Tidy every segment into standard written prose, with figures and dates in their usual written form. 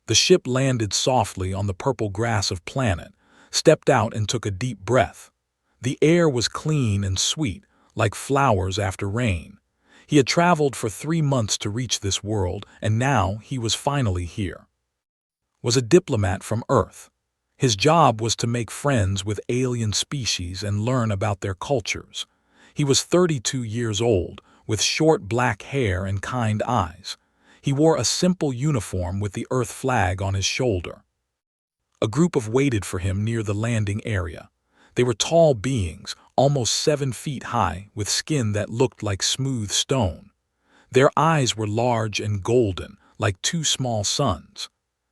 The ship landed softly on the purple grass of planet, stepped out and took a deep breath. The air was clean and sweet, like flowers after rain. He had traveled for 3 months to reach this world, and now he was finally here. Was a diplomat from Earth. His job was to make friends with alien species and learn about their cultures. He was 32 years old, with short black hair and kind eyes. He wore a simple uniform with the Earth flag on his shoulder. A group waited for him near the landing area. They were tall beings, almost 7 feet high, with skin that looked like smooth stone. Their eyes were large and golden, like 2 small suns.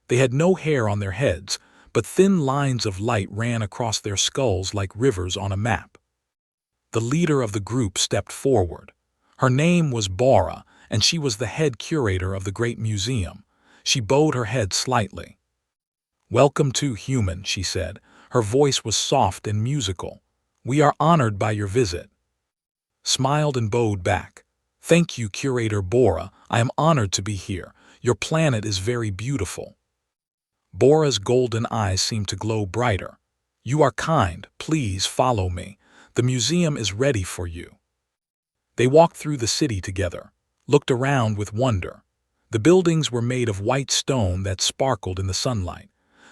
They had no hair on their heads, but thin lines of light ran across their skulls like rivers on a map. The leader of the group stepped forward. Her name was Bora, and she was the head curator of the Great Museum. She bowed her head slightly. "Welcome to Human," she said. Her voice was soft and musical. "We are honored by your visit." Smiled and bowed back. "Thank you, Curator Bora. I am honored to be here. Your planet is very beautiful." Bora's golden eyes seemed to glow brighter. "You are kind. Please follow me. The museum is ready for you." They walked through the city together, looked around with wonder. The buildings were made of white stone that sparkled in the sunlight.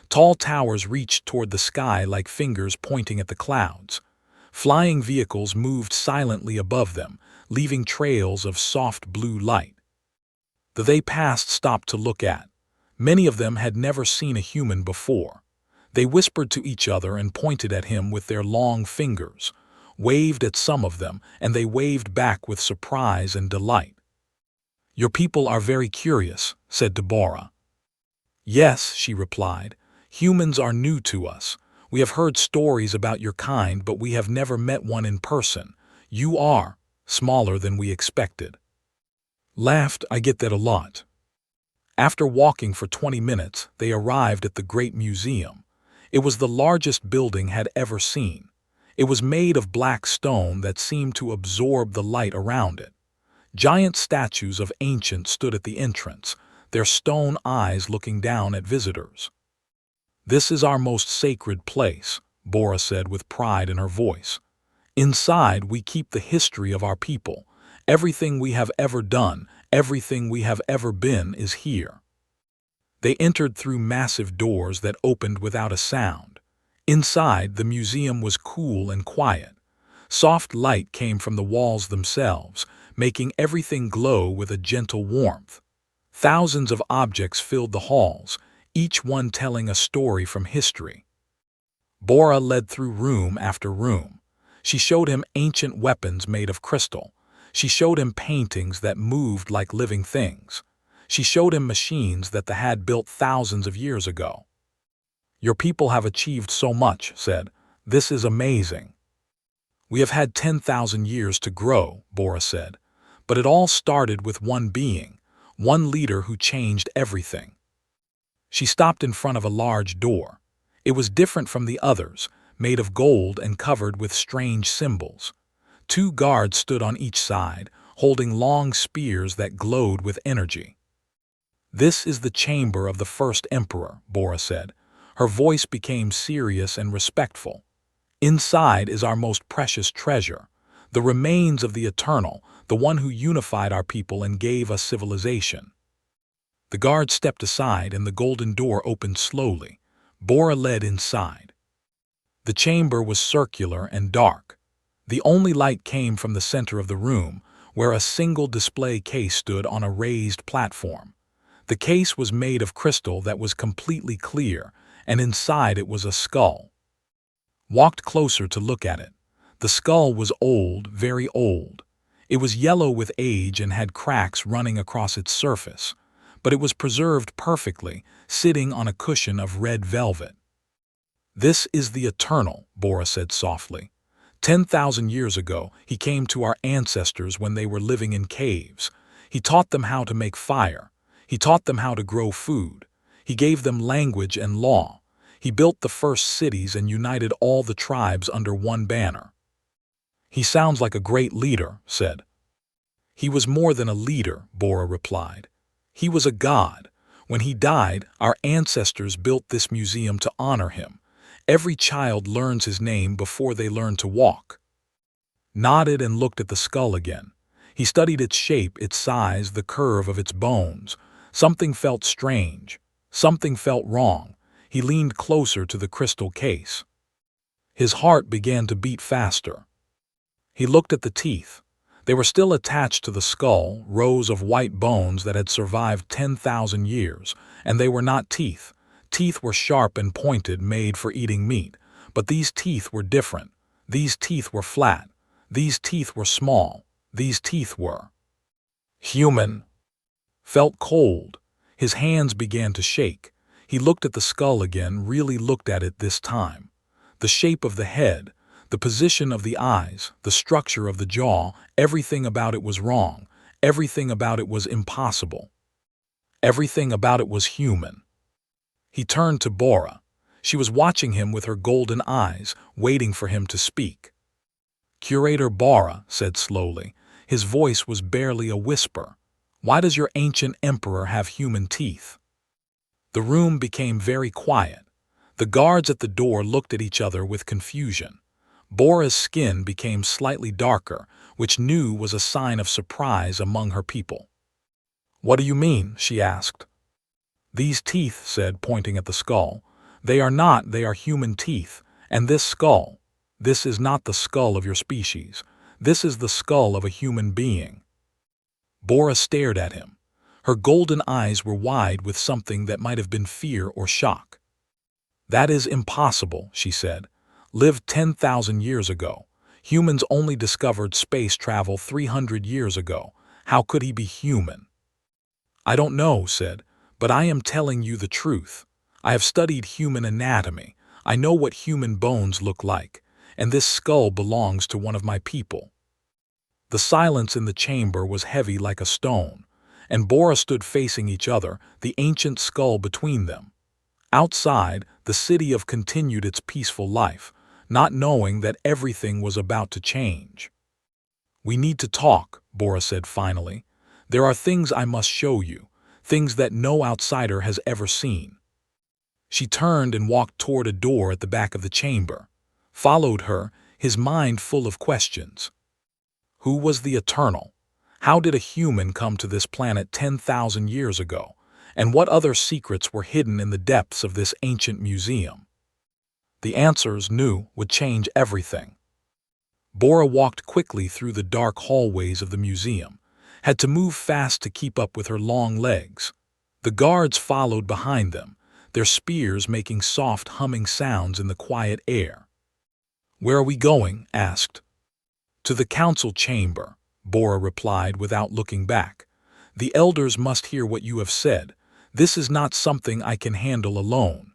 Tall towers reached toward the sky like fingers pointing at the clouds. Flying vehicles moved silently above them, leaving trails of soft blue light. The they passed stopped to look at. Many of them had never seen a human before. They whispered to each other and pointed at him with their long fingers, waved at some of them, and they waved back with surprise and delight. "Your people are very curious," said Deborah. "Yes," she replied. "Humans are new to us. We have heard stories about your kind, but we have never met one in person. You are smaller than we expected." Laughed, "I get that a lot." After walking for 20 minutes, they arrived at the Great Museum. It was the largest building had ever seen. It was made of black stone that seemed to absorb the light around it. Giant statues of ancients stood at the entrance, their stone eyes looking down at visitors. "This is our most sacred place," Bora said with pride in her voice. "Inside, we keep the history of our people. Everything we have ever done, everything we have ever been is here." They entered through massive doors that opened without a sound. Inside, the museum was cool and quiet. Soft light came from the walls themselves, making everything glow with a gentle warmth. Thousands of objects filled the halls, each one telling a story from history. Bora led through room after room. She showed him ancient weapons made of crystal. She showed him paintings that moved like living things. She showed him machines that the had built thousands of years ago. "Your people have achieved so much," said. "This is amazing." "We have had 10,000 years to grow," Bora said. "But it all started with one being, one leader who changed everything." She stopped in front of a large door. It was different from the others, made of gold and covered with strange symbols. 2 guards stood on each side, holding long spears that glowed with energy. "This is the chamber of the first emperor," Bora said. Her voice became serious and respectful. "Inside is our most precious treasure, the remains of the Eternal, the one who unified our people and gave us civilization." The guard stepped aside and the golden door opened slowly. Bora led inside. The chamber was circular and dark. The only light came from the center of the room, where a single display case stood on a raised platform. The case was made of crystal that was completely clear, and inside it was a skull. Walked closer to look at it. The skull was old, very old. It was yellow with age and had cracks running across its surface, but it was preserved perfectly, sitting on a cushion of red velvet. "This is the Eternal," Bora said softly. 10,000 years ago, he came to our ancestors when they were living in caves. He taught them how to make fire. He taught them how to grow food. He gave them language and law. He built the first cities and united all the tribes under one banner." "He sounds like a great leader," said. "He was more than a leader," Bora replied. "He was a god. When he died, our ancestors built this museum to honor him. Every child learns his name before they learn to walk." Nodded and looked at the skull again. He studied its shape, its size, the curve of its bones. Something felt strange. Something felt wrong. He leaned closer to the crystal case. His heart began to beat faster. He looked at the teeth. They were still attached to the skull, rows of white bones that had survived 10,000 years, and they were not teeth. Teeth were sharp and pointed, made for eating meat. But these teeth were different. These teeth were flat. These teeth were small. These teeth were human. Felt cold. His hands began to shake. He looked at the skull again, really looked at it this time. The shape of the head, the position of the eyes, the structure of the jaw, everything about it was wrong. Everything about it was impossible. Everything about it was human. He turned to Bora. She was watching him with her golden eyes, waiting for him to speak. "Curator Bora," said slowly. His voice was barely a whisper. "Why does your ancient emperor have human teeth?" The room became very quiet. The guards at the door looked at each other with confusion. Bora's skin became slightly darker, which knew was a sign of surprise among her people. "What do you mean?" she asked. "These teeth," said, pointing at the skull. They are human teeth, and this skull, this is not the skull of your species. This is the skull of a human being." Bora stared at him. Her golden eyes were wide with something that might have been fear or shock. "That is impossible," she said. "Lived 10,000 years ago. Humans only discovered space travel 300 years ago. How could he be human?" "I don't know," said, "but I am telling you the truth. I have studied human anatomy. I know what human bones look like, and this skull belongs to one of my people." The silence in the chamber was heavy like a stone, and Bora stood facing each other, the ancient skull between them. Outside, the city continued its peaceful life, not knowing that everything was about to change. "We need to talk," Bora said finally. "There are things I must show you, things that no outsider has ever seen." She turned and walked toward a door at the back of the chamber. Followed her, his mind full of questions. Who was the Eternal? How did a human come to this planet 10,000 years ago? And what other secrets were hidden in the depths of this ancient museum? The answers would change everything. Bora walked quickly through the dark hallways of the museum, had to move fast to keep up with her long legs. The guards followed behind them, their spears making soft humming sounds in the quiet air. "Where are we going?" asked. "To the council chamber," Bora replied without looking back. "The elders must hear what you have said. This is not something I can handle alone."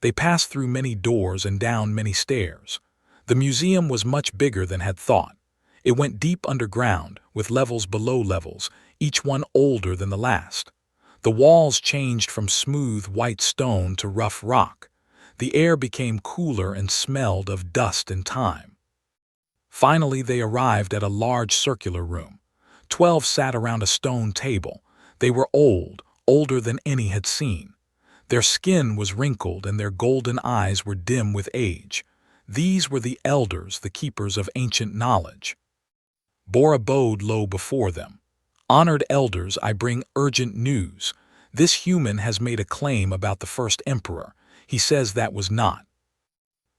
They passed through many doors and down many stairs. The museum was much bigger than had thought. It went deep underground, with levels below levels, each one older than the last. The walls changed from smooth white stone to rough rock. The air became cooler and smelled of dust and time. Finally, they arrived at a large circular room. 12 sat around a stone table. They were old, older than any had seen. Their skin was wrinkled and their golden eyes were dim with age. These were the elders, the keepers of ancient knowledge. Bora bowed low before them. "Honored elders, I bring urgent news. This human has made a claim about the first emperor. He says that was not."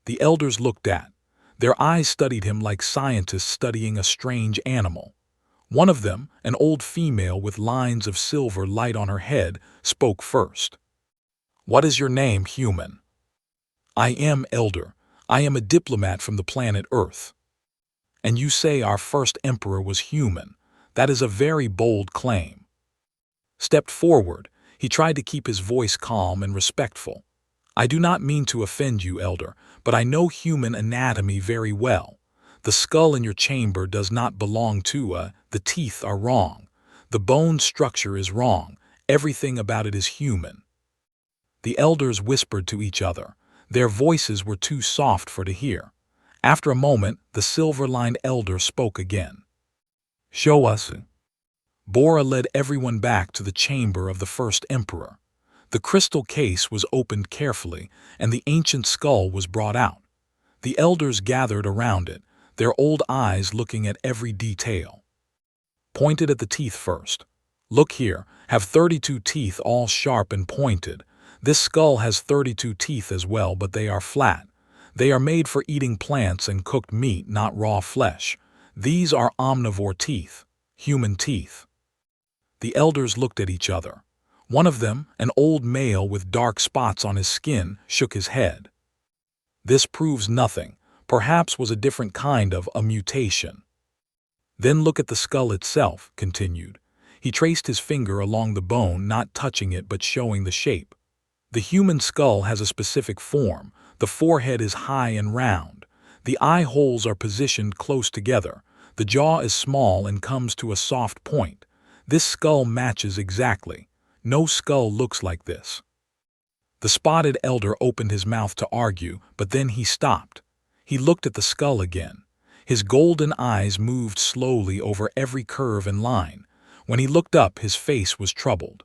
The elders looked at. Their eyes studied him like scientists studying a strange animal. One of them, an old female with lines of silver light on her head, spoke first. "What is your name, human?" "I am elder. I am a diplomat from the planet Earth." "And you say our first emperor was human. That is a very bold claim." Stepped forward. He tried to keep his voice calm and respectful. "I do not mean to offend you, elder, but I know human anatomy very well. The skull in your chamber does not belong to the teeth are wrong. The bone structure is wrong. Everything about it is human." The elders whispered to each other. Their voices were too soft for to hear. After a moment, the silver-lined elder spoke again. "Show us." Bora led everyone back to the chamber of the first emperor. The crystal case was opened carefully, and the ancient skull was brought out. The elders gathered around it, their old eyes looking at every detail. Pointed at the teeth first. Look here, have 32 teeth, all sharp and pointed. This skull has 32 teeth as well, but they are flat. They are made for eating plants and cooked meat, not raw flesh. These are omnivore teeth, human teeth. The elders looked at each other. One of them, an old male with dark spots on his skin, shook his head. This proves nothing. Perhaps was a different kind of a mutation. Then look at the skull itself, continued. He traced his finger along the bone, not touching it but showing the shape. The human skull has a specific form. The forehead is high and round. The eye holes are positioned close together. The jaw is small and comes to a soft point. This skull matches exactly. No skull looks like this. The spotted elder opened his mouth to argue, but then he stopped. He looked at the skull again. His golden eyes moved slowly over every curve and line. When he looked up, his face was troubled.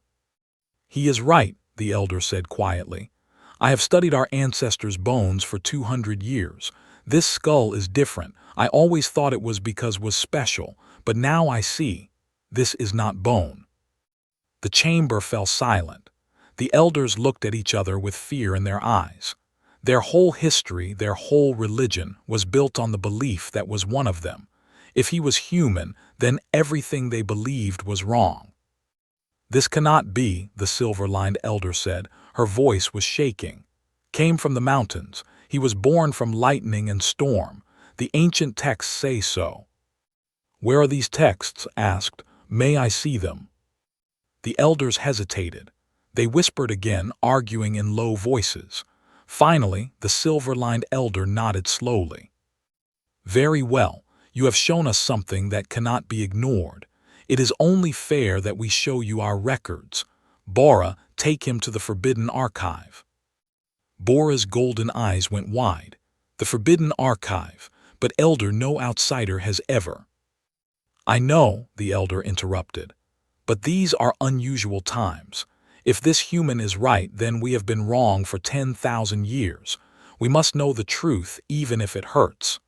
"He is right," the elder said quietly. "I have studied our ancestors' bones for 200 years. This skull is different. I always thought it was because it was special, but now I see. This is not bone." The chamber fell silent. The elders looked at each other with fear in their eyes. Their whole history, their whole religion, was built on the belief that was one of them. If he was human, then everything they believed was wrong. "This cannot be," the silver-lined elder said. Her voice was shaking. "Came from the mountains. He was born from lightning and storm. The ancient texts say so." "Where are these texts?" asked. "May I see them?" The elders hesitated. They whispered again, arguing in low voices. Finally, the silver-lined elder nodded slowly. "Very well. You have shown us something that cannot be ignored. It is only fair that we show you our records. Bora, take him to the Forbidden Archive." Bora's golden eyes went wide. "The Forbidden Archive, but elder, no outsider has ever—" "I know," the elder interrupted, "but these are unusual times. If this human is right, then we have been wrong for 10,000 years. We must know the truth, even if it hurts."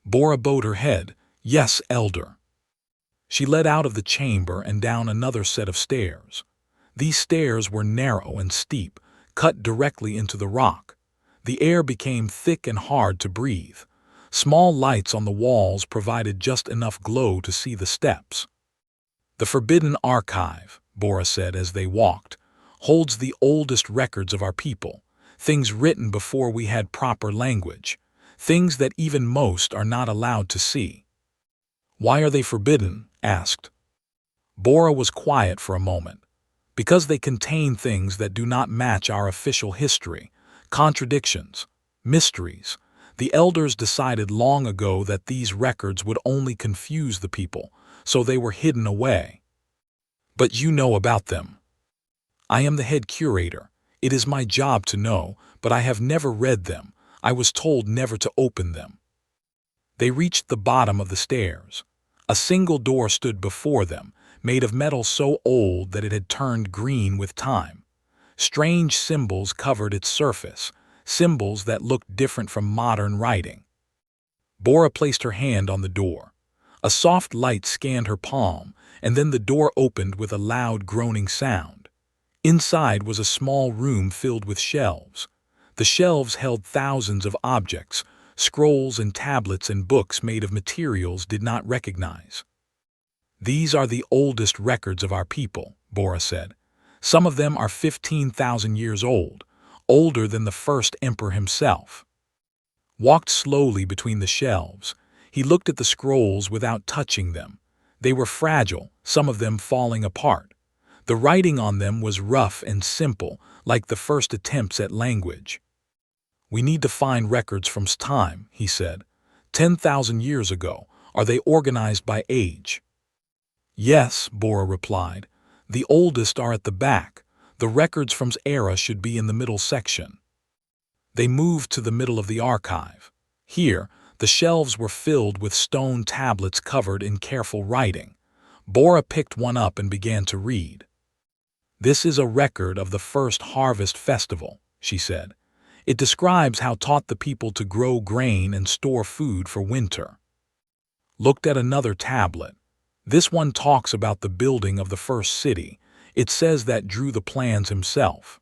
Bora bowed her head. "Yes, elder." She led out of the chamber and down another set of stairs. These stairs were narrow and steep, cut directly into the rock. The air became thick and hard to breathe. Small lights on the walls provided just enough glow to see the steps. "The Forbidden Archive," Bora said as they walked, "holds the oldest records of our people, things written before we had proper language, things that even most are not allowed to see." "Why are they forbidden?" asked. Bora was quiet for a moment. "Because they contain things that do not match our official history, contradictions, mysteries. The elders decided long ago that these records would only confuse the people, so they were hidden away." "But you know about them." "I am the head curator. It is my job to know, but I have never read them. I was told never to open them." They reached the bottom of the stairs. A single door stood before them, made of metal so old that it had turned green with time. Strange symbols covered its surface, symbols that looked different from modern writing. Bora placed her hand on the door. A soft light scanned her palm, and then the door opened with a loud groaning sound. Inside was a small room filled with shelves. The shelves held thousands of objects, scrolls and tablets and books made of materials did not recognize. "These are the oldest records of our people," Bora said. "Some of them are 15,000 years old, older than the first emperor himself." Walked slowly between the shelves. He looked at the scrolls without touching them. They were fragile, some of them falling apart. The writing on them was rough and simple, like the first attempts at language. "We need to find records from time," he said. 10,000 years ago. Are they organized by age?" "Yes," Bora replied. "The oldest are at the back. The records from era should be in the middle section." They moved to the middle of the archive. Here, the shelves were filled with stone tablets covered in careful writing. Bora picked one up and began to read. "This is a record of the first harvest festival," she said. "It describes how taught the people to grow grain and store food for winter." Looked at another tablet. This one talks about the building of the first city. It says that drew the plans himself.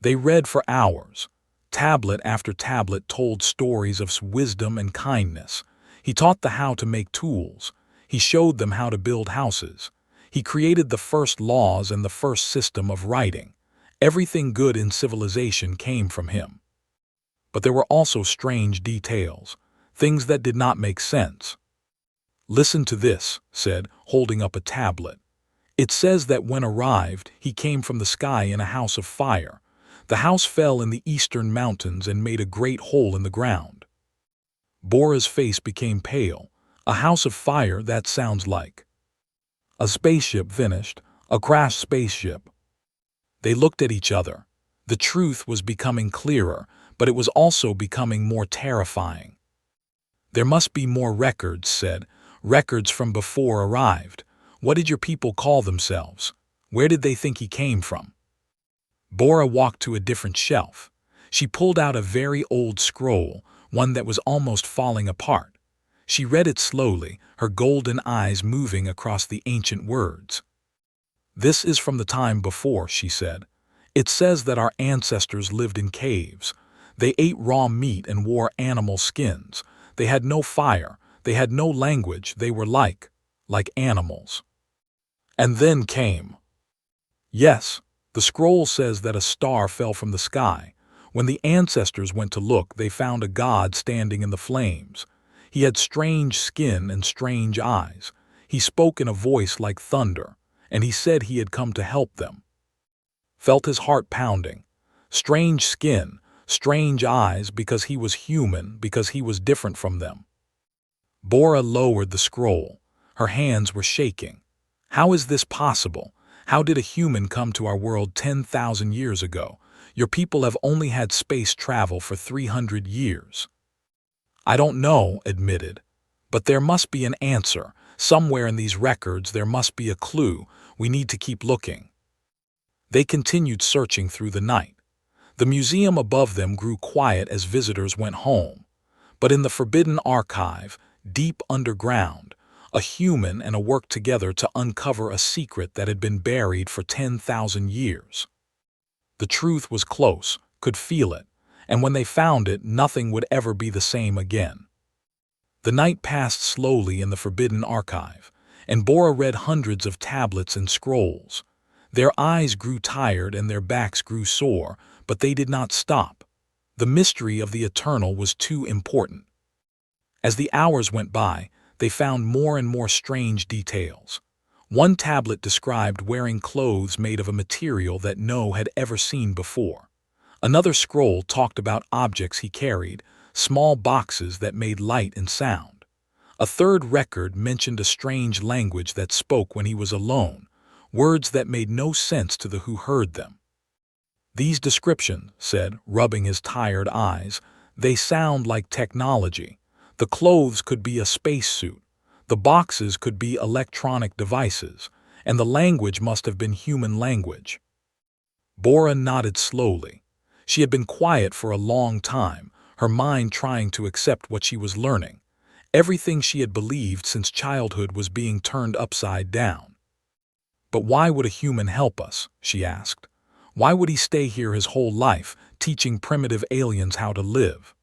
They read for hours. Tablet after tablet told stories of wisdom and kindness. He taught them how to make tools. He showed them how to build houses. He created the first laws and the first system of writing. Everything good in civilization came from him. But there were also strange details, things that did not make sense. "Listen to this," said, holding up a tablet. "It says that when arrived, he came from the sky in a house of fire. The house fell in the eastern mountains and made a great hole in the ground." Bora's face became pale. A house of fire, that sounds like a spaceship finished, a crashed spaceship. They looked at each other. The truth was becoming clearer, but it was also becoming more terrifying. "There must be more records," said. "Records from before arrived. What did your people call themselves? Where did they think he came from?" Bora walked to a different shelf. She pulled out a very old scroll, one that was almost falling apart. She read it slowly, her golden eyes moving across the ancient words. "This is from the time before," she said. "It says that our ancestors lived in caves. They ate raw meat and wore animal skins. They had no fire, they had no language, they were like animals. And then came." Yes, the scroll says that a star fell from the sky. When the ancestors went to look, they found a god standing in the flames. He had strange skin and strange eyes. He spoke in a voice like thunder, and he said he had come to help them. Felt his heart pounding. Strange skin, strange eyes, because he was human, because he was different from them. Bora lowered the scroll. Her hands were shaking. "How is this possible? How did a human come to our world 10,000 years ago? Your people have only had space travel for 300 years." "I don't know," admitted. "But there must be an answer. Somewhere in these records there must be a clue. We need to keep looking." They continued searching through the night. The museum above them grew quiet as visitors went home. But in the forbidden archive, deep underground, a human and a worked together to uncover a secret that had been buried for 10,000 years. The truth was close, could feel it, and when they found it, nothing would ever be the same again. The night passed slowly in the forbidden archive, and Bora read hundreds of tablets and scrolls. Their eyes grew tired and their backs grew sore, but they did not stop. The mystery of the eternal was too important. As the hours went by, they found more and more strange details. One tablet described wearing clothes made of a material that no had ever seen before. Another scroll talked about objects he carried, small boxes that made light and sound. A third record mentioned a strange language that spoke when he was alone, words that made no sense to the who heard them. "These descriptions," said, rubbing his tired eyes, "they sound like technology. The clothes could be a spacesuit, the boxes could be electronic devices, and the language must have been human language." Bora nodded slowly. She had been quiet for a long time, her mind trying to accept what she was learning. Everything she had believed since childhood was being turned upside down. "But why would a human help us?" she asked. "Why would he stay here his whole life, teaching primitive aliens how to live?"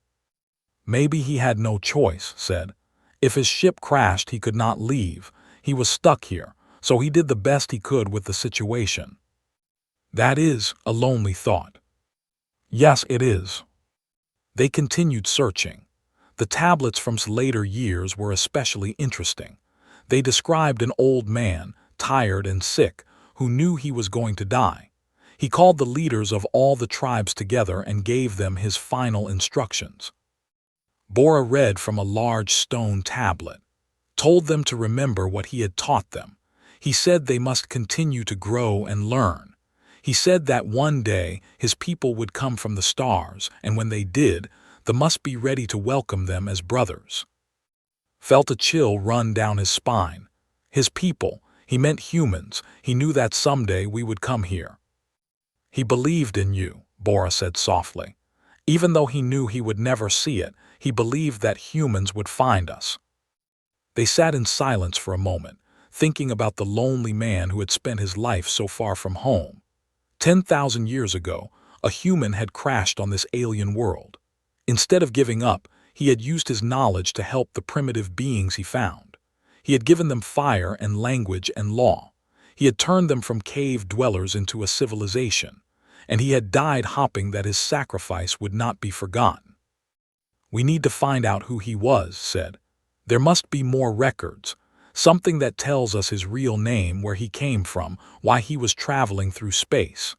"Maybe he had no choice," said. "If his ship crashed, he could not leave. He was stuck here, so he did the best he could with the situation." "That is a lonely thought." "Yes, it is." They continued searching. The tablets from later years were especially interesting. They described an old man, tired and sick, who knew he was going to die. He called the leaders of all the tribes together and gave them his final instructions. Bora read from a large stone tablet, told them to remember what he had taught them. He said they must continue to grow and learn. He said that one day his people would come from the stars, and when they did, they must be ready to welcome them as brothers. Felt a chill run down his spine. His people, He meant humans. He knew that someday we would come here. He believed in you, Bora said softly. Even though he knew he would never see it, he believed that humans would find us. They sat in silence for a moment, thinking about the lonely man who had spent his life so far from home. 10,000 years ago, a human had crashed on this alien world. Instead of giving up, he had used his knowledge to help the primitive beings he found. He had given them fire and language and law. He had turned them from cave dwellers into a civilization, and he had died hoping that his sacrifice would not be forgotten. We need to find out who he was, said. There must be more records, something that tells us his real name, where he came from, why he was traveling through space.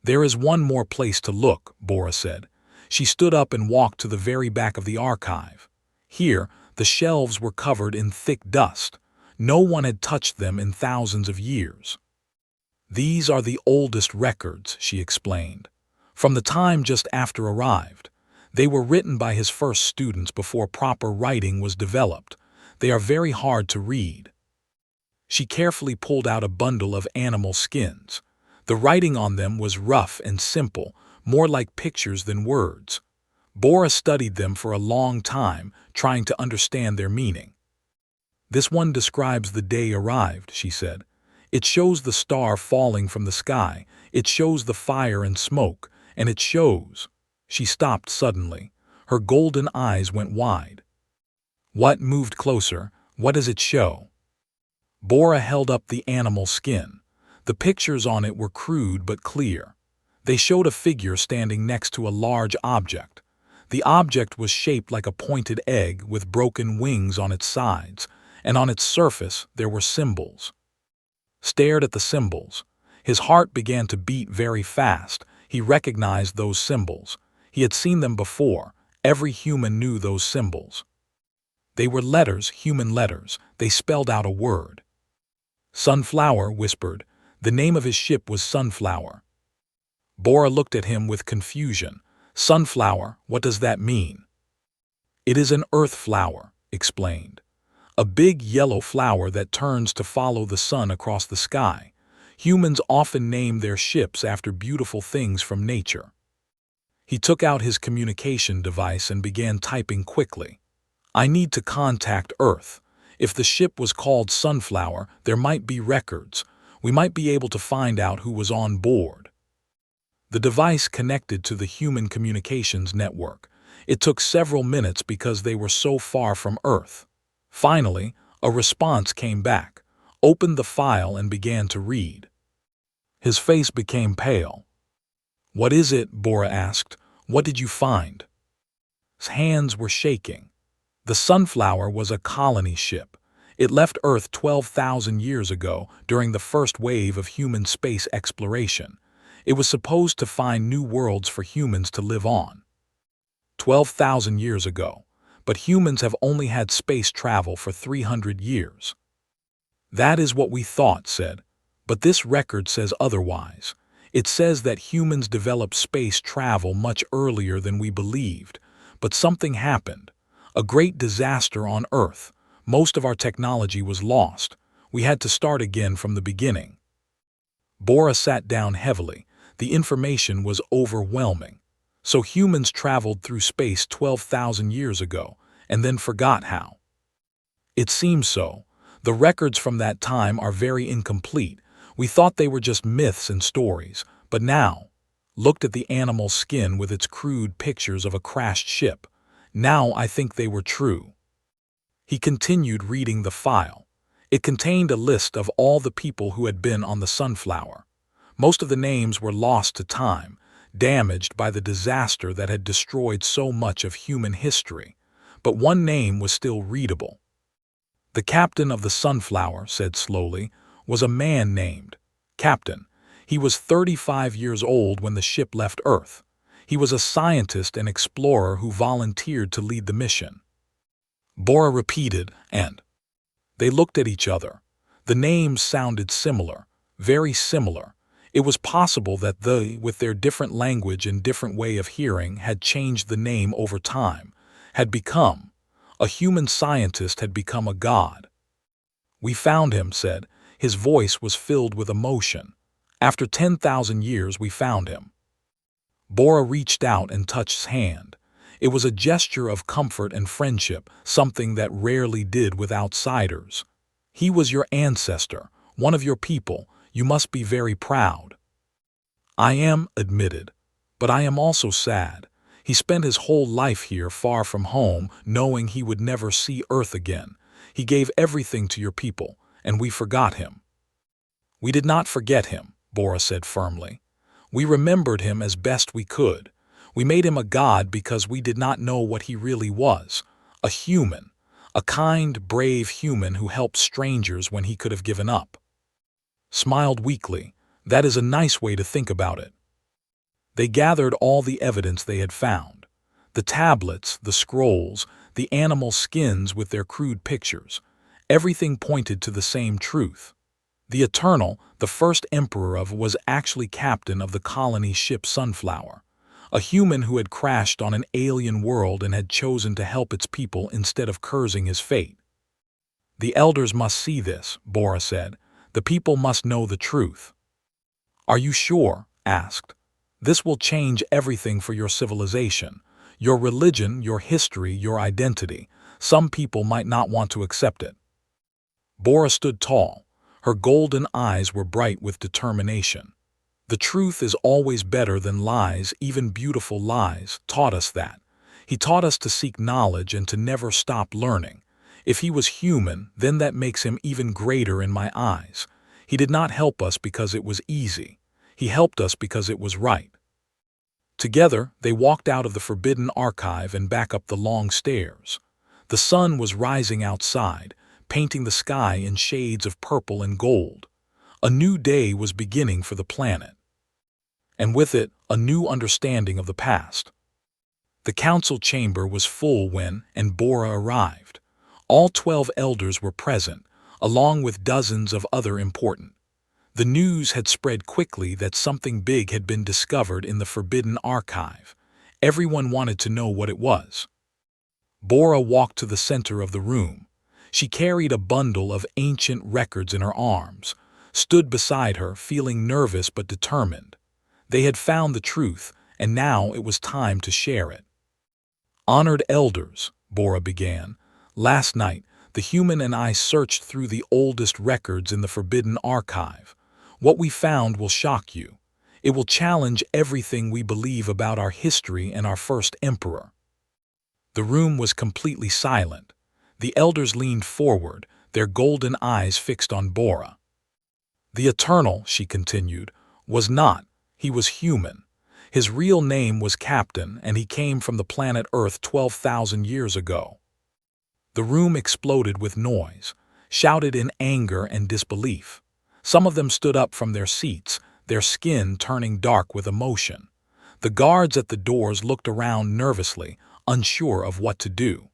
There is one more place to look, Bora said. She stood up and walked to the very back of the archive. Here, the shelves were covered in thick dust. No one had touched them in thousands of years. These are the oldest records, she explained. From the time just after arrived. They were written by his first students before proper writing was developed. They are very hard to read. She carefully pulled out a bundle of animal skins. The writing on them was rough and simple, more like pictures than words. Bora studied them for a long time, trying to understand their meaning. This one describes the day arrived, she said. It shows the star falling from the sky, it shows the fire and smoke, and it shows... She stopped suddenly. Her golden eyes went wide. What moved closer? What does it show? Bora held up the animal skin. The pictures on it were crude but clear. They showed a figure standing next to a large object. The object was shaped like a pointed egg with broken wings on its sides, and on its surface there were symbols. Stared at the symbols. His heart began to beat very fast. He recognized those symbols. He had seen them before. Every human knew those symbols. They were letters, human letters. They spelled out a word. Sunflower, whispered. The name of his ship was Sunflower. Bora looked at him with confusion. Sunflower, what does that mean? It is an earth flower, explained. A big yellow flower that turns to follow the sun across the sky. Humans often name their ships after beautiful things from nature. He took out his communication device and began typing quickly. I need to contact Earth. If the ship was called Sunflower, there might be records. We might be able to find out who was on board. The device connected to the human communications network. It took several minutes because they were so far from Earth. Finally, a response came back, opened the file and began to read. His face became pale. What is it? Bora asked. What did you find? His hands were shaking. The Sunflower was a colony ship. It left Earth 12,000 years ago during the first wave of human space exploration. It was supposed to find new worlds for humans to live on. 12,000 years ago, but humans have only had space travel for 300 years. That is what we thought, said, but this record says otherwise. It says that humans developed space travel much earlier than we believed, but something happened. A great disaster on Earth. Most of our technology was lost. We had to start again from the beginning. Bora sat down heavily. The information was overwhelming. So humans traveled through space 12,000 years ago, and then forgot how. It seems so. The records from that time are very incomplete. We thought they were just myths and stories, but now, looked at the animal skin with its crude pictures of a crashed ship. Now I think they were true. He continued reading the file. It contained a list of all the people who had been on the Sunflower. Most of the names were lost to time, damaged by the disaster that had destroyed so much of human history, but one name was still readable. The captain of the Sunflower, said slowly, was a man named Captain. He was 35 years old when the ship left Earth. He was a scientist and explorer who volunteered to lead the mission. Bora repeated, and they looked at each other. The names sounded similar, very similar. It was possible that they, with their different language and different way of hearing, had changed the name over time, had become. A human scientist had become a god. We found him, said. His voice was filled with emotion. "After 10,000 years, we found him." Bora reached out and touched his hand. It was a gesture of comfort and friendship, something that rarely did with outsiders. "He was your ancestor, one of your people. You must be very proud." "I am," admitted, "but I am also sad. He spent his whole life here far from home, knowing he would never see Earth again. He gave everything to your people, and we forgot him." "We did not forget him," Bora said firmly. "We remembered him as best we could. We made him a god because we did not know what he really was. A human. A kind, brave human who helped strangers when he could have given up." Smiled weakly. "That is a nice way to think about it." They gathered all the evidence they had found. The tablets, the scrolls, the animal skins with their crude pictures. Everything pointed to the same truth. The Eternal, the first emperor was actually captain of the colony ship Sunflower. A human who had crashed on an alien world and had chosen to help its people instead of cursing his fate. "The elders must see this," Bora said. "The people must know the truth." "Are you sure?" asked. "This will change everything for your civilization. Your religion, your history, your identity. Some people might not want to accept it." Bora stood tall. Her golden eyes were bright with determination. "The truth is always better than lies, even beautiful lies, taught us that. He taught us to seek knowledge and to never stop learning. If he was human, then that makes him even greater in my eyes. He did not help us because it was easy. He helped us because it was right." Together, they walked out of the forbidden archive and back up the long stairs. The sun was rising outside, painting the sky in shades of purple and gold. A new day was beginning for the planet. And with it, a new understanding of the past. The council chamber was full when Bora arrived. All 12 elders were present, along with dozens of other important. The news had spread quickly that something big had been discovered in the forbidden archive. Everyone wanted to know what it was. Bora walked to the center of the room. She carried a bundle of ancient records in her arms, stood beside her, feeling nervous but determined. They had found the truth, and now it was time to share it. "Honored elders," Bora began, "last night, the human and I searched through the oldest records in the forbidden archive. What we found will shock you. It will challenge everything we believe about our history and our first emperor." The room was completely silent. The elders leaned forward, their golden eyes fixed on Bora. "The Eternal," she continued, "was not. He was human. His real name was Captain, and he came from the planet Earth 12,000 years ago." The room exploded with noise, shouted in anger and disbelief. Some of them stood up from their seats, their skin turning dark with emotion. The guards at the doors looked around nervously, unsure of what to do.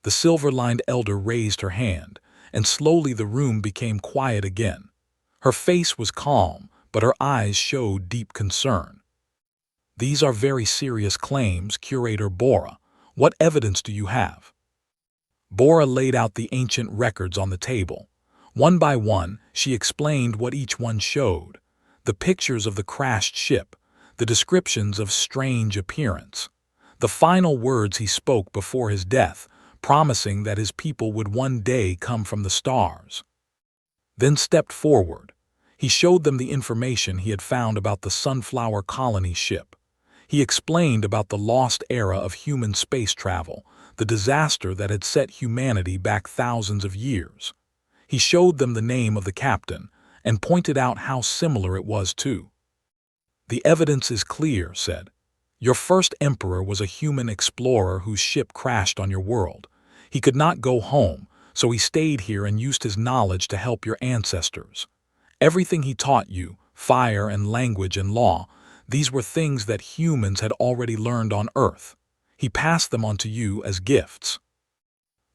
The silver-lined elder raised her hand, and slowly the room became quiet again. Her face was calm, but her eyes showed deep concern. "These are very serious claims, Curator Bora. What evidence do you have?" Bora laid out the ancient records on the table. One by one, she explained what each one showed. The pictures of the crashed ship, the descriptions of strange appearance, the final words he spoke before his death, promising that his people would one day come from the stars. Then stepped forward. He showed them the information he had found about the Sunflower colony ship. He explained about the lost era of human space travel, the disaster that had set humanity back thousands of years. He showed them the name of the captain and pointed out how similar it was too. "The evidence is clear," said. "Your first emperor was a human explorer whose ship crashed on your world. He could not go home, so he stayed here and used his knowledge to help your ancestors. Everything he taught you, fire and language and law, these were things that humans had already learned on Earth. He passed them on to you as gifts."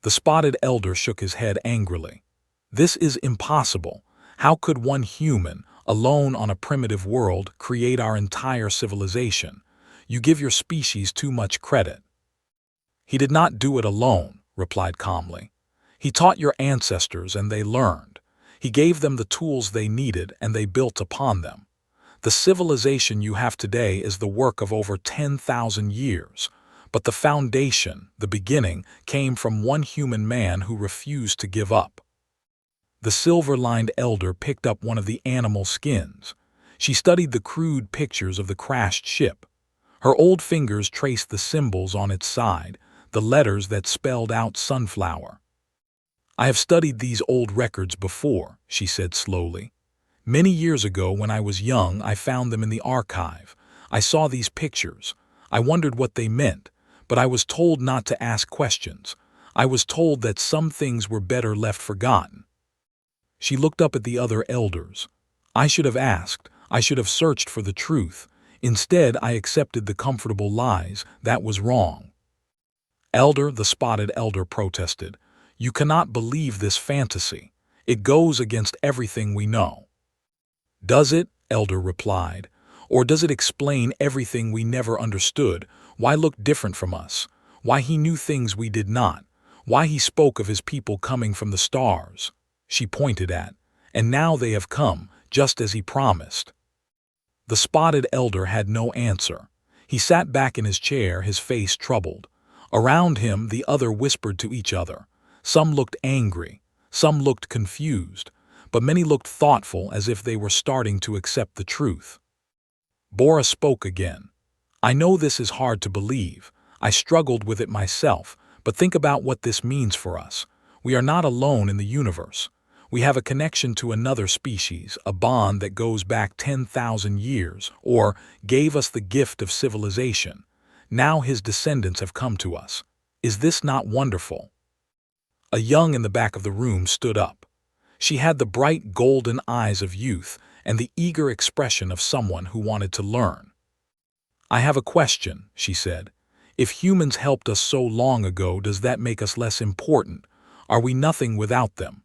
The spotted elder shook his head angrily. "This is impossible. How could one human, alone on a primitive world, create our entire civilization? You give your species too much credit." "He did not do it alone," replied calmly. "He taught your ancestors and they learned. He gave them the tools they needed and they built upon them. The civilization you have today is the work of over 10,000 years, but the foundation, the beginning, came from one human man who refused to give up. The silver-lined elder picked up one of the animal skins. She studied the crude pictures of the crashed ship. Her old fingers traced the symbols on its side, the letters that spelled out sunflower. "I have studied these old records before," she said slowly. "Many years ago when I was young, I found them in the archive. I saw these pictures. I wondered what they meant, but I was told not to ask questions. I was told that some things were better left forgotten." She looked up at the other elders. "I should have asked. I should have searched for the truth. Instead, I accepted the comfortable lies. That was wrong." "Elder," the spotted elder protested, "you cannot believe this fantasy. It goes against everything we know." "Does it?" Elder replied. "Or does it explain everything we never understood? Why look different from us? Why he knew things we did not? Why he spoke of his people coming from the stars?" She pointed at, "And now they have come, just as he promised." The spotted elder had no answer. He sat back in his chair, his face troubled. Around him, the others whispered to each other. Some looked angry, some looked confused, but many looked thoughtful, as if they were starting to accept the truth. Bora spoke again. "I know this is hard to believe. I struggled with it myself, but think about what this means for us. We are not alone in the universe. We have a connection to another species, a bond that goes back 10,000 years, or gave us the gift of civilization. Now his descendants have come to us. Is this not wonderful?" A young in the back of the room stood up. She had the bright golden eyes of youth and the eager expression of someone who wanted to learn. "I have a question," she said. "If humans helped us so long ago, does that make us less important? Are we nothing without them?"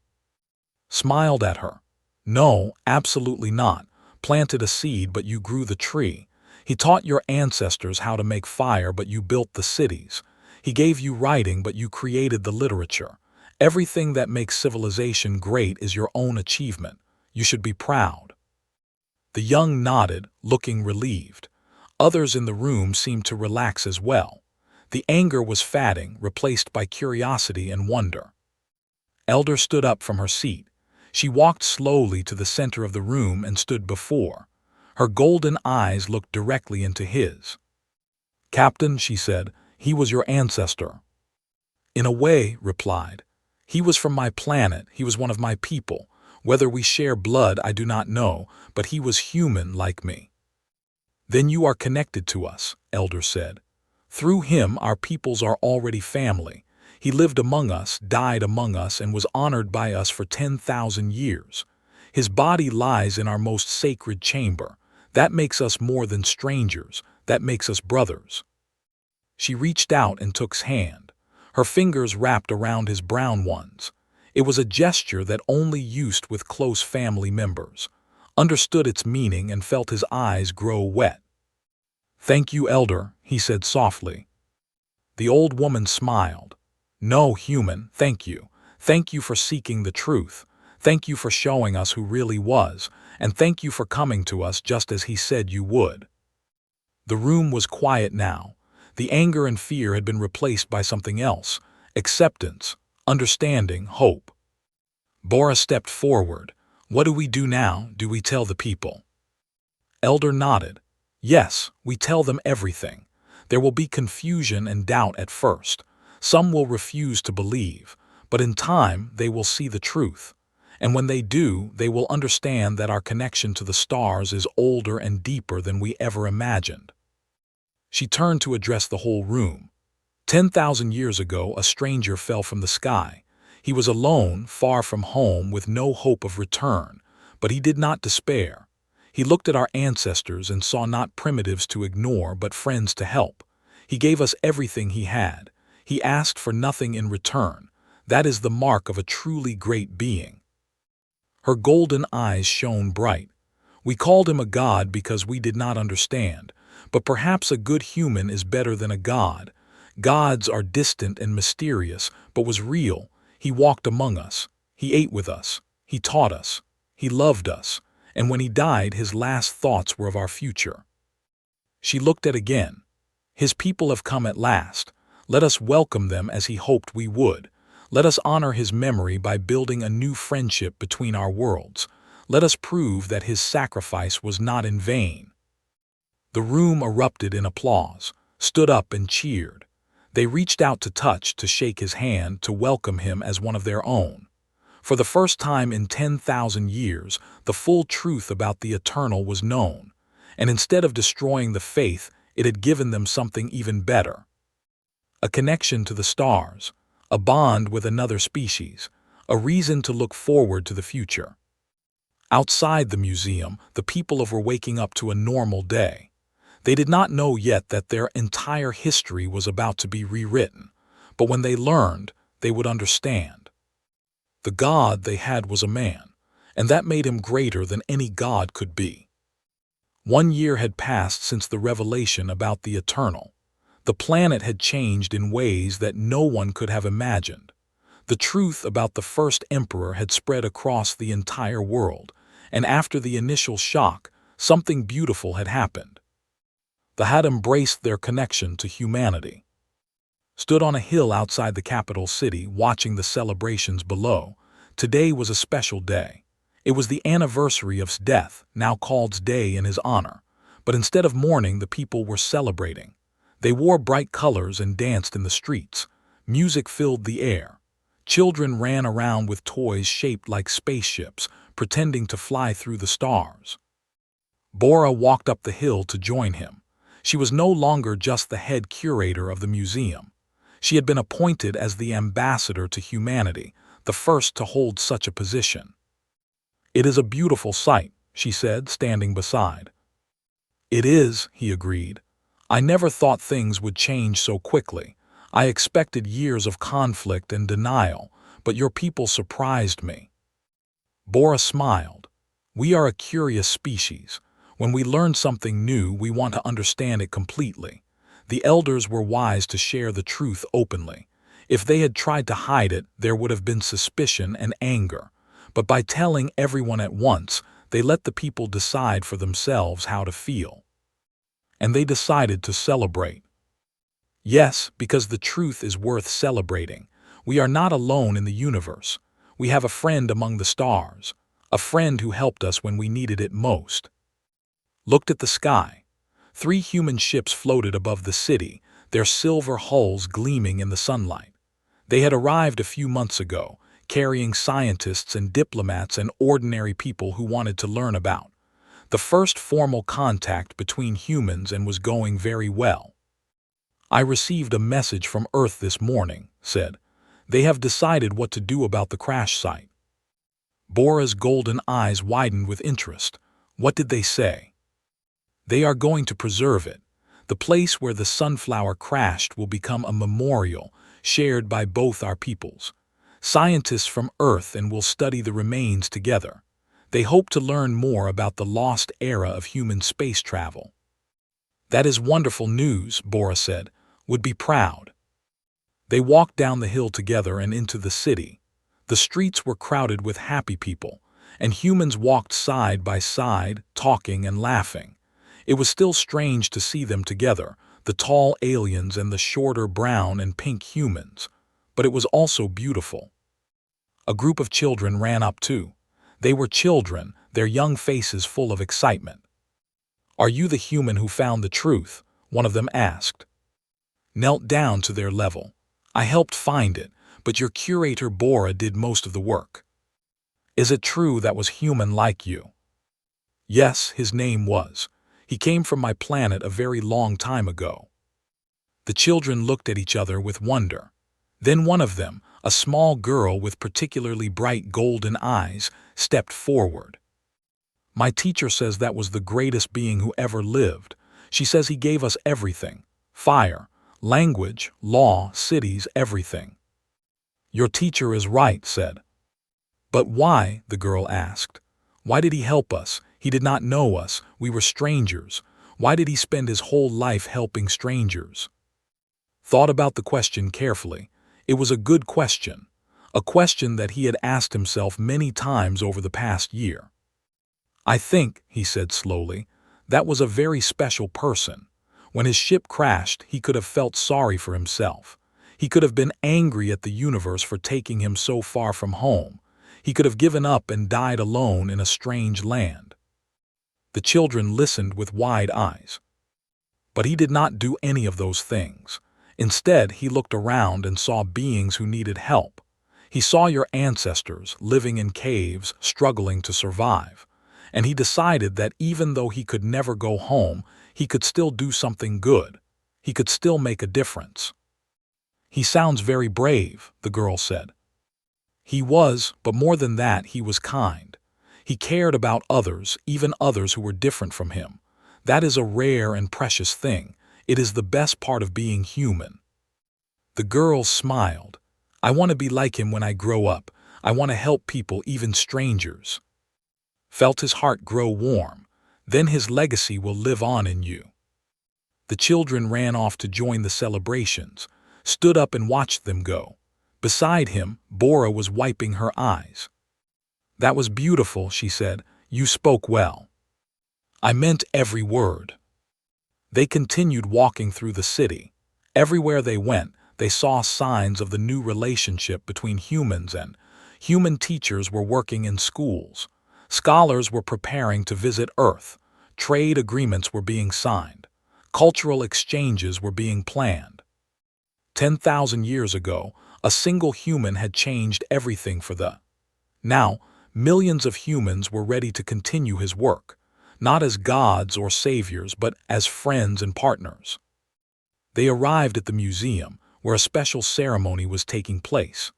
Smiled at her. "No, absolutely not. Planted a seed, but you grew the tree. He taught your ancestors how to make fire, but you built the cities. He gave you writing, but you created the literature. Everything that makes civilization great is your own achievement. You should be proud." The young nodded, looking relieved. Others in the room seemed to relax as well. The anger was fading, replaced by curiosity and wonder. Elder stood up from her seat. She walked slowly to the center of the room and stood before. Her golden eyes looked directly into his. "Captain," she said, "he was your ancestor." "In a way," replied. "He was from my planet, he was one of my people. Whether we share blood I do not know, but he was human like me." "Then you are connected to us," Elder said. "Through him our peoples are already family. He lived among us, died among us, and was honored by us for 10,000 years. His body lies in our most sacred chamber. That makes us more than strangers. That makes us brothers." She reached out and took his hand. Her fingers wrapped around his brown ones. It was a gesture that only used with close family members. Understood its meaning and felt his eyes grow wet. "Thank you, Elder," he said softly. The old woman smiled. "No, human, thank you. Thank you for seeking the truth. Thank you for showing us who really was, and thank you for coming to us just as he said you would." The room was quiet now. The anger and fear had been replaced by something else: acceptance, understanding, hope. Bora stepped forward. "What do we do now? Do we tell the people?" Elder nodded. "Yes, we tell them everything. There will be confusion and doubt at first. Some will refuse to believe, but in time they will see the truth. And when they do, they will understand that our connection to the stars is older and deeper than we ever imagined." She turned to address the whole room. 10,000 years ago, a stranger fell from the sky. He was alone, far from home, with no hope of return, but he did not despair. He looked at our ancestors and saw not primitives to ignore, but friends to help. He gave us everything he had. He asked for nothing in return. That is the mark of a truly great being. Her golden eyes shone bright. "We called him a god because we did not understand, but perhaps a good human is better than a god. Gods are distant and mysterious, but was real. He walked among us. He ate with us. He taught us. He loved us. And when he died, his last thoughts were of our future. She looked at again. His people have come at last. Let us welcome them as he hoped we would. Let us honor his memory by building a new friendship between our worlds. Let us prove that his sacrifice was not in vain. The room erupted in applause, stood up and cheered. They reached out to touch, to shake his hand, to welcome him as one of their own. For the first time in 10,000 years, the full truth about the eternal was known, and instead of destroying the faith, it had given them something even better. A connection to the stars, a bond with another species, a reason to look forward to the future. Outside the museum, the people were waking up to a normal day. They did not know yet that their entire history was about to be rewritten, but when they learned, they would understand. The God they had was a man, and that made him greater than any god could be. 1 year had passed since the revelation about the eternal. The planet had changed in ways that no one could have imagined. The truth about the first emperor had spread across the entire world, and after the initial shock, something beautiful had happened. They had embraced their connection to humanity. Stood on a hill outside the capital city, watching the celebrations below. Today was a special day. It was the anniversary of his death, now called day in his honor. But instead of mourning, the people were celebrating. They wore bright colors and danced in the streets. Music filled the air. Children ran around with toys shaped like spaceships, pretending to fly through the stars. Bora walked up the hill to join him. She was no longer just the head curator of the museum. She had been appointed as the ambassador to humanity, the first to hold such a position. "It is a beautiful sight," she said, standing beside. "It is," he agreed. "I never thought things would change so quickly. I expected years of conflict and denial, but your people surprised me." Bora smiled. "We are a curious species. When we learn something new, we want to understand it completely. The elders were wise to share the truth openly. If they had tried to hide it, there would have been suspicion and anger. But by telling everyone at once, they let the people decide for themselves how to feel. And they decided to celebrate. Yes, because the truth is worth celebrating. We are not alone in the universe. We have a friend among the stars, a friend who helped us when we needed it most." Looked at the sky. 3 human ships floated above the city, their silver hulls gleaming in the sunlight. They had arrived a few months ago, carrying scientists and diplomats and ordinary people who wanted to learn about the first formal contact between humans, and was going very well. "I received a message from Earth this morning," said. "They have decided what to do about the crash site." Bora's golden eyes widened with interest. "What did they say?" "They are going to preserve it. The place where the sunflower crashed will become a memorial shared by both our peoples. Scientists from Earth and will study the remains together. They hope to learn more about the lost era of human space travel." "That is wonderful news," Bora said. "Would be proud." They walked down the hill together and into the city. The streets were crowded with happy people, and humans walked side by side, talking and laughing. It was still strange to see them together, the tall aliens and the shorter brown and pink humans, but it was also beautiful. A group of children ran up too. They were children, their young faces full of excitement. "Are you the human who found the truth?" one of them asked. Knelt down to their level. "I helped find it, but your curator Bora did most of the work." "Is it true that was human like you?" "Yes, his name was. He came from my planet a very long time ago." The children looked at each other with wonder. Then one of them, a small girl with particularly bright golden eyes, stepped forward. "My teacher says that was the greatest being who ever lived. She says he gave us everything: fire, language, law, cities, everything." "Your teacher is right," said. "But why?" the girl asked. "Why did he help us? He did not know us. We were strangers. Why did he spend his whole life helping strangers?" Thought about the question carefully. It was a good question. a question that he had asked himself many times over the past year. "I think," he said slowly, "that was a very special person. When his ship crashed, he could have felt sorry for himself. He could have been angry at the universe for taking him so far from home. He could have given up and died alone in a strange land." The children listened with wide eyes. But he did not do any of those things. Instead, he looked around and saw beings who needed help. He saw your ancestors living in caves, struggling to survive. And he decided that even though he could never go home, he could still do something good. He could still make a difference. "He sounds very brave," the girl said. He was, but more than that, he was kind. He cared about others, even others who were different from him. That is a rare and precious thing. It is the best part of being human. The girl smiled. "I want to be like him when I grow up. I want to help people, even strangers." Felt his heart grow warm. "Then his legacy will live on in you." The children ran off to join the celebrations, stood up and watched them go. Beside him, Bora was wiping her eyes. "That was beautiful," she said. "You spoke well." "I meant every word." They continued walking through the city. Everywhere they went, they saw signs of the new relationship between humans, and human teachers were working in schools. Scholars were preparing to visit Earth. Trade agreements were being signed. Cultural exchanges were being planned. 10,000 years ago, a single human had changed everything for the. Now, millions of humans were ready to continue his work, not as gods or saviors, but as friends and partners. They arrived at the museum, where a special ceremony was taking place.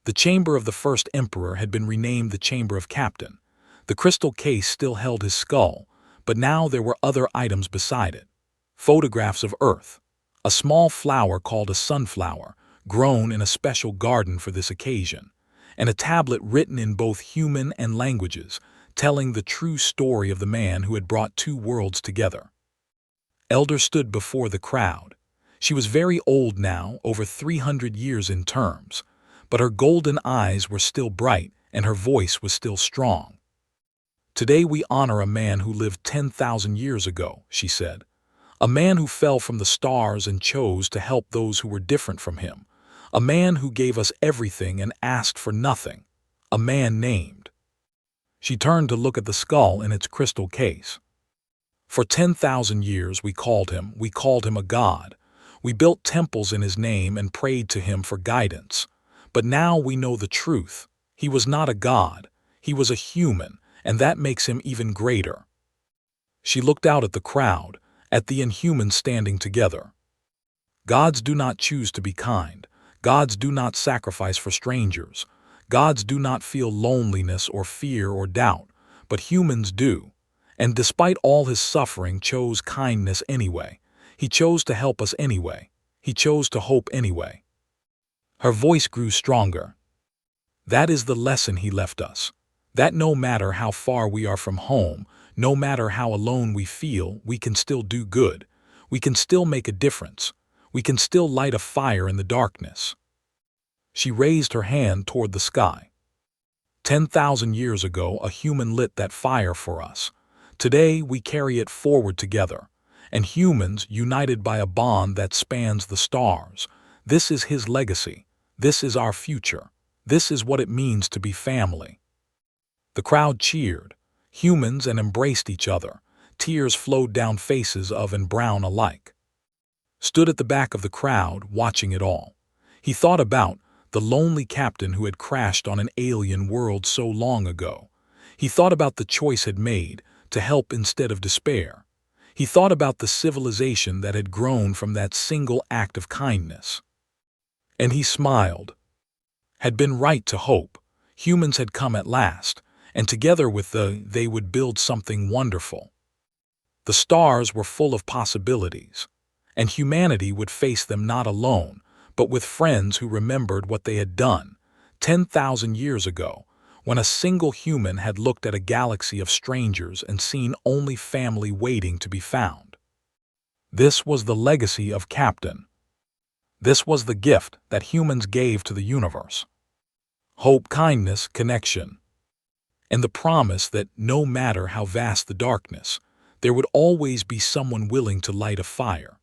The chamber of the first emperor had been renamed the Chamber of Captain. The crystal case still held his skull, but now there were other items beside it. Photographs of Earth, a small flower called a sunflower, grown in a special garden for this occasion, and a tablet written in both human and languages, telling the true story of the man who had brought two worlds together. Elder stood before the crowd. She was very old now, over 300 years in terms, but her golden eyes were still bright and her voice was still strong. "Today we honor a man who lived 10,000 years ago," she said. "A man who fell from the stars and chose to help those who were different from him. A man who gave us everything and asked for nothing. A man named." She turned to look at the skull in its crystal case. "For 10,000 years we called him a god. We built temples in his name and prayed to him for guidance. But now we know the truth. He was not a god. He was a human, and that makes him even greater." She looked out at the crowd, at the inhumans standing together. Gods do not choose to be kind. Gods do not sacrifice for strangers. Gods do not feel loneliness or fear or doubt, but humans do. And despite all his suffering, chose kindness anyway. He chose to help us anyway. He chose to hope anyway. Her voice grew stronger. "That is the lesson he left us. That no matter how far we are from home, no matter how alone we feel, we can still do good. We can still make a difference. We can still light a fire in the darkness." She raised her hand toward the sky. 10,000 years ago, a human lit that fire for us. Today, we carry it forward together. And humans, united by a bond that spans the stars. This is his legacy. This is our future. This is what it means to be family. The crowd cheered, humans, and embraced each other. Tears flowed down faces of and brown alike. Stood at the back of the crowd, watching it all. He thought about the lonely captain who had crashed on an alien world so long ago. He thought about the choice had made, to help instead of despair. He thought about the civilization that had grown from that single act of kindness. And he smiled. Had been right to hope. Humans had come at last, and together with they would build something wonderful. The stars were full of possibilities, and humanity would face them not alone, but with friends who remembered what they had done 10,000 years ago, when a single human had looked at a galaxy of strangers and seen only family waiting to be found. This was the legacy of Captain. This was the gift that humans gave to the universe. hope, kindness, connection, and the promise that no matter how vast the darkness, there would always be someone willing to light a fire.